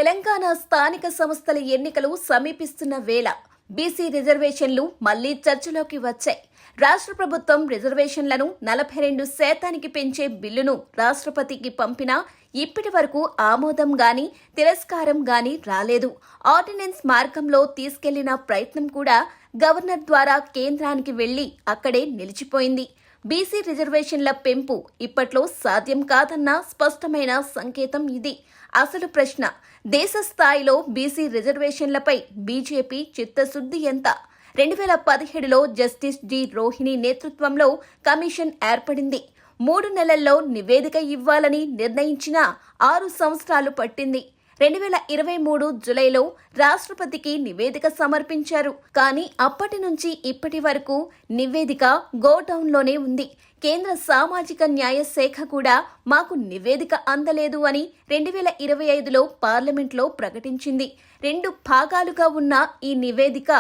తెలంగాణ స్థానిక సంస్థల ఎన్నికలు సమీపిస్తున్న వేళ బీసీ రిజర్వేషన్లు మళ్లీ చర్చలోకి వచ్చాయి. రాష్ట్ర ప్రభుత్వం రిజర్వేషన్లను 42% పెంచే బిల్లును రాష్ట్రపతికి పంపినా ఇప్పటి వరకు ఆమోదం గాని తిరస్కారం గాని రాలేదు. ఆర్డినెన్స్ మార్గంలో తీసుకెళ్లిన ప్రయత్నం కూడా గవర్నర్ ద్వారా కేంద్రానికి వెళ్లి అక్కడే నిలిచిపోయింది. బీసీ రిజర్వేషన్ల పెంపు ఇప్పట్లో సాధ్యం కాదన్న స్పష్టమైన సంకేతం ఇది. అసలు ప్రశ్న, దేశ స్థాయిలో బీసీ రిజర్వేషన్లపై బీజేపీ చిత్తశుద్ధి ఎంత? 2017లో జస్టిస్ డి రోహిణి నేతృత్వంలో కమిషన్ ఏర్పడింది. 3 నెలల్లో నివేదిక ఇవ్వాలని నిర్ణయించినా 6 సంవత్సరాలు పట్టింది. 2023 జులైలో రాష్ట్రపతికి నివేదిక సమర్పించారు. కానీ అప్పటి నుంచి ఇప్పటి వరకు నివేదిక గోడౌన్లోనే ఉంది. కేంద్ర సామాజిక న్యాయ శాఖ కూడా మాకు నివేదిక అందలేదు అని 2025లో పార్లమెంట్లో ప్రకటించింది. 2 భాగాలుగా ఉన్న ఈ నివేదిక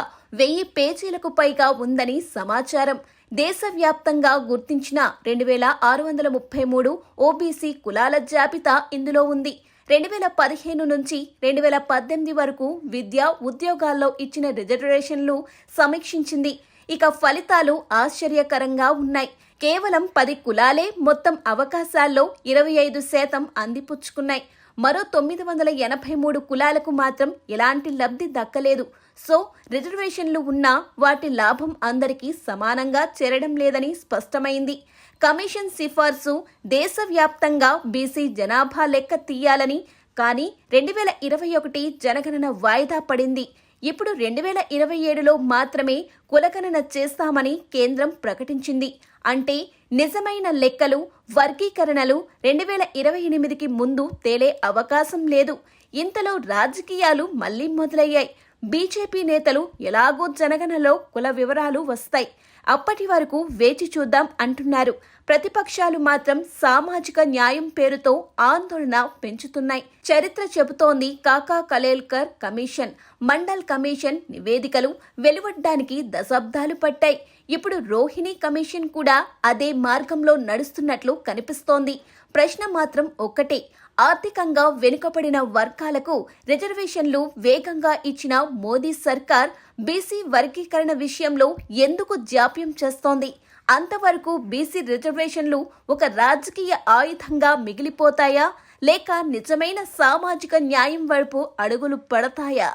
1000 పేజీలకు పైగా ఉందని సమాచారం. దేశవ్యాప్తంగా గుర్తించిన 2633 ఓబీసీ కులాల జాబితా ఇందులో ఉంది. 2015 నుంచి 2018 వరకు విద్యా ఉద్యోగాల్లో ఇచ్చిన రిజర్వేషన్లు సమీక్షించింది. ఇక ఫలితాలు ఆశ్చర్యకరంగా ఉన్నాయి. కేవలం 10 కులాలే మొత్తం అవకాశాల్లో 25% అందిపుచ్చుకున్నాయి. మరో 983 కులాలకు మాత్రం ఎలాంటి లబ్ధి దక్కలేదు. సో రిజర్వేషన్లు ఉన్నా వాటి లాభం అందరికీ సమానంగా చేరడం లేదని స్పష్టమైంది. కమిషన్ సిఫార్సు దేశవ్యాప్తంగా బీసీ జనాభా లెక్క తీయాలని, కానీ 2021 జనగణన వాయిదా పడింది. ఇప్పుడు 2027లో మాత్రమే కులగణన చేస్తామని కేంద్రం ప్రకటించింది. అంటే నిజమైన లెక్కలు, వర్గీకరణలు 2028కి ముందు తేలే అవకాశం లేదు. ఇంతలో రాజకీయాలు మళ్లీ మొదలయ్యాయి. బీజేపీ నేతలు ఎలాగో జనగణనలో కుల వివరాలు వస్తాయి, అప్పటి వరకు వేచి చూద్దాం అంటున్నారు. ప్రతిపక్షాలు మాత్రం సామాజిక న్యాయం పేరుతో ఆందోళన పెంచుతున్నాయి. చరిత్ర చెబుతోంది కాకా కలేల్కర్ కమిషన్, మండల్ కమిషన్ నివేదికలు వెలువడ్డానికి దశాబ్దాలు పట్టాయి. ఇప్పుడు రోహిణి కమిషన్ కూడా అదే మార్గంలో నడుస్తున్నట్లు కనిపిస్తోంది. ప్రశ్న మాత్రం ఒక్కటే, ఆర్థికంగా వెనుకబడిన వర్గాలకు రిజర్వేషన్లు వేగంగా ఇచ్చిన మోదీ సర్కార్ బీసీ వర్గీకరణ విషయంలో ఎందుకు జాప్యం చేస్తోంది? అంతవరకు బీసీ రిజర్వేషన్లు ఒక రాజకీయ ఆయుధంగా మిగిలిపోతాయా, లేక నిజమైన సామాజిక న్యాయం వైపు అడుగులు పడతాయా?